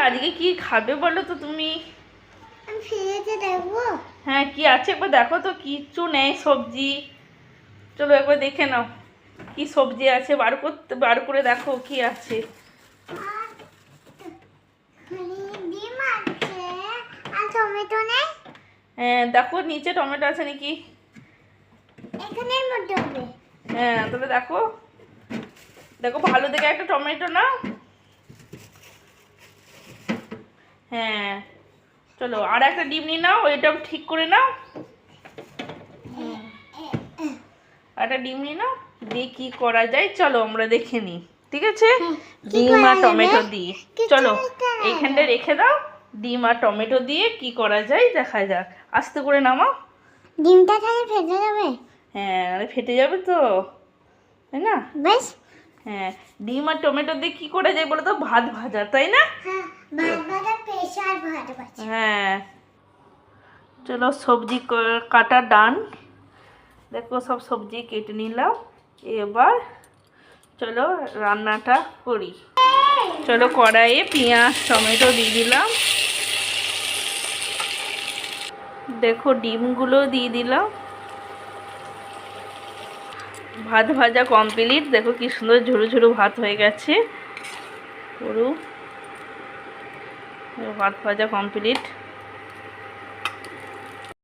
আজকে কি খাবে বলো তো তুমি? আমি ফ্রিজে দেখবো। হ্যাঁ, কি আছে একবার দেখো তো। কিচ্ছু নেই সবজি। চলো একবার দেখে নাও কি সবজি আছে, বার করে দেখো কি আছে। ডিম আছে আর টমেটো নেই। হ্যাঁ দেখো নিচে টমেটো আছে নাকি। এখানের মধ্যে হবে। হ্যাঁ তবে দেখো, দেখো ভালো দেখে একটা টমেটো নাও। হ্যাঁ চলো আর একটা ডিম নিয়ে নাও, ওইটাও ঠিক করে নাও। একটা ডিম নিয়ে নাও, দিয়ে কি করা যায় চলো আমরা দেখে নিই। ঠিক আছে, ডিম আর টমেটো দিয়ে চলো এইখানটায় রেখে দাও। ডিম আর টমেটো দিয়ে কি করা যায় দেখা যাক। আস্তে করে নামাও। ডিমটা তাহলে ফেটে যাবে। হ্যাঁ আরে ফেটে যাবে তো, তাই না? বেশ। হ্যাঁ ডিম আর টমেটো দিয়ে কি করা যায় বলো তো? ভাত ভাজা, তাই না? হ্যাঁ, ভাত ভাজা প্রেসার ভাত ভাজা। হ্যাঁ চলো সবজি কাটা ডান। দেখো সব সবজি কেটে নিলাম। এবার চলো রান্নাটা করি। চলো কড়াইয়ে পেঁয়াজ টমেটো দিয়ে দিলাম। দেখো ডিমগুলো দিয়ে দিলাম। ভাত ভাজা কমপ্লিট। দেখো কি সুন্দর ঝুরু ঝুরু ভাত হয়ে গেছে পুরো। ভাত ভাজা কমপ্লিট।